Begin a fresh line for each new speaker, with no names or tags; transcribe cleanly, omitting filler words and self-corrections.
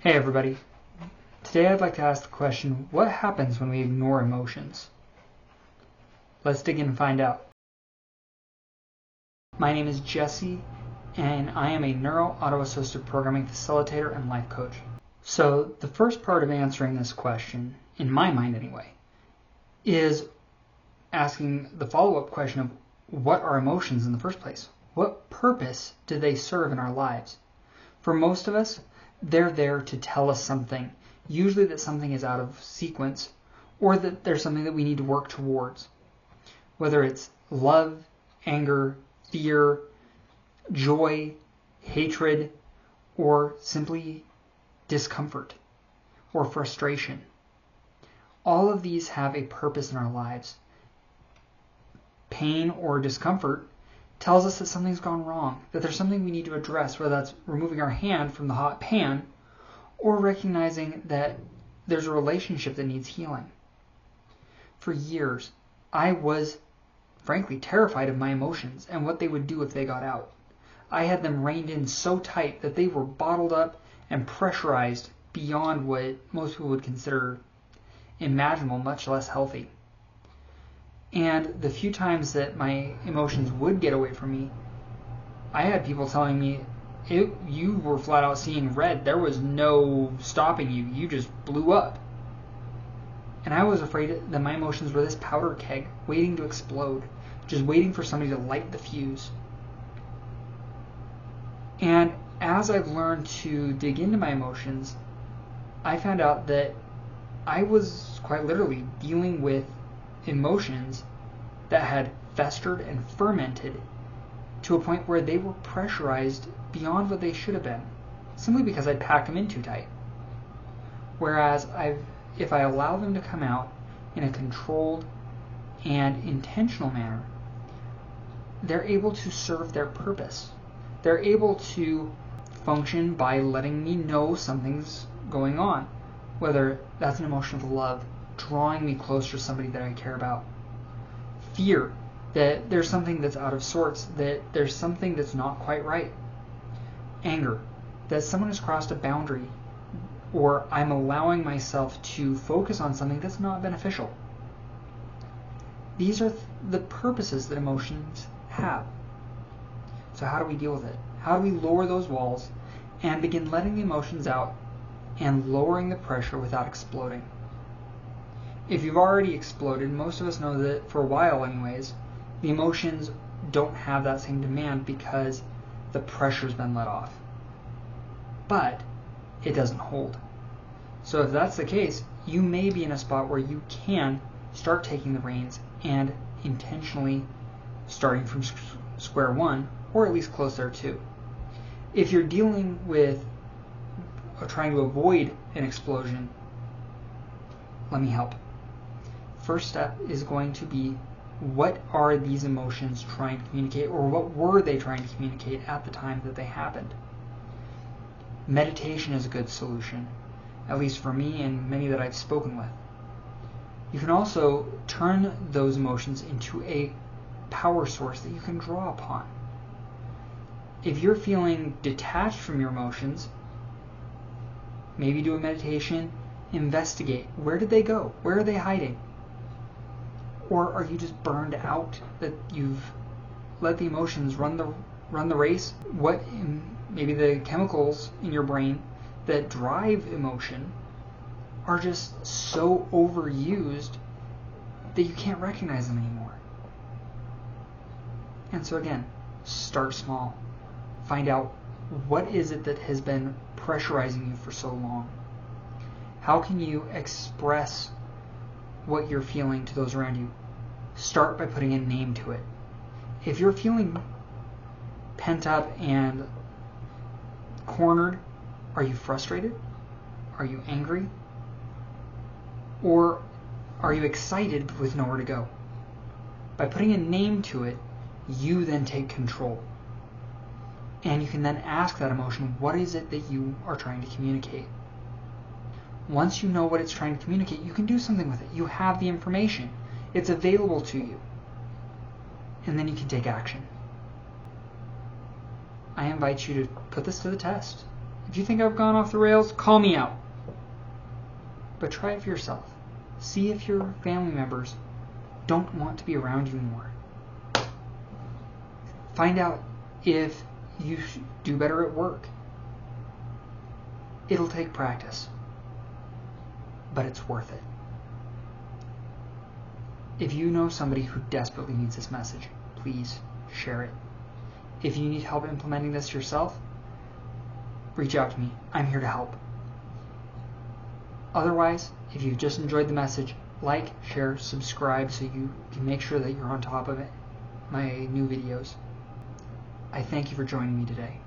Hey everybody. Today I'd like to ask the question, what happens when we ignore emotions? Let's dig in and find out. My name is Jesse, and I am a neuro-auto-assistive programming facilitator and life coach. So the first part of answering this question, in my mind anyway, is asking the follow-up question of what are emotions in the first place? What purpose do they serve in our lives? For most of us, they're there to tell us something, usually that something is out of sequence or that there's something that we need to work towards. Whether it's love, anger, fear, joy, hatred, or simply discomfort or frustration. All of these have a purpose in our lives. Pain or discomfort tells us that something's gone wrong, that there's something we need to address, whether that's removing our hand from the hot pan or recognizing that there's a relationship that needs healing. For years, I was frankly terrified of my emotions and what they would do if they got out. I had them reined in so tight that they were bottled up and pressurized beyond what most people would consider imaginable, much less healthy. And the few times that my emotions would get away from me, I had people telling me, you were flat out seeing red. There was no stopping you. You just blew up. And I was afraid that my emotions were this powder keg waiting to explode, just waiting for somebody to light the fuse. And as I've learned to dig into my emotions, I found out that I was quite literally dealing with emotions that had festered and fermented to a point where they were pressurized beyond what they should have been, simply because I'd packed them in too tight. Whereas if I allow them to come out in a controlled and intentional manner, they're able to serve their purpose. They're able to function by letting me know something's going on, whether that's an emotion of love, drawing me closer to somebody that I care about. Fear, that there's something that's out of sorts, that there's something that's not quite right. Anger, that someone has crossed a boundary, or I'm allowing myself to focus on something that's not beneficial. These are the purposes that emotions have. So how do we deal with it? How do we lower those walls and begin letting the emotions out and lowering the pressure without exploding? If you've already exploded, most of us know that for a while anyways, the emotions don't have that same demand because the pressure's been let off. But it doesn't hold. So if that's the case, you may be in a spot where you can start taking the reins and intentionally starting from square one, or at least close there too. If you're dealing with or trying to avoid an explosion, let me help. First step is going to be, what are these emotions trying to communicate, or what were they trying to communicate at the time that they happened? Meditation is a good solution, at least for me and many that I've spoken with. You can also turn those emotions into a power source that you can draw upon. If you're feeling detached from your emotions, maybe do a meditation, investigate. Where did they go? Where are they hiding? Or are you just burned out that you've let the emotions run the race? Maybe the chemicals in your brain that drive emotion are just so overused that you can't recognize them anymore. And so again, start small. Find out, what is it that has been pressurizing you for so long? How can you express what you're feeling to those around you? Start by putting a name to it. If you're feeling pent up and cornered, are you frustrated? Are you angry? Or are you excited with nowhere to go? By putting a name to it, you then take control. And you can then ask that emotion, what is it that you are trying to communicate? Once you know what it's trying to communicate, you can do something with it. You have the information. It's available to you. And then you can take action. I invite you to put this to the test. If you think I've gone off the rails, call me out. But try it for yourself. See if your family members don't want to be around you anymore. Find out if you do better at work. It'll take practice, but it's worth it. If you know somebody who desperately needs this message, please share it. If you need help implementing this yourself, reach out to me. I'm here to help. Otherwise, if you just enjoyed the message, like, share, subscribe so you can make sure that you're on top of it, my new videos. I thank you for joining me today.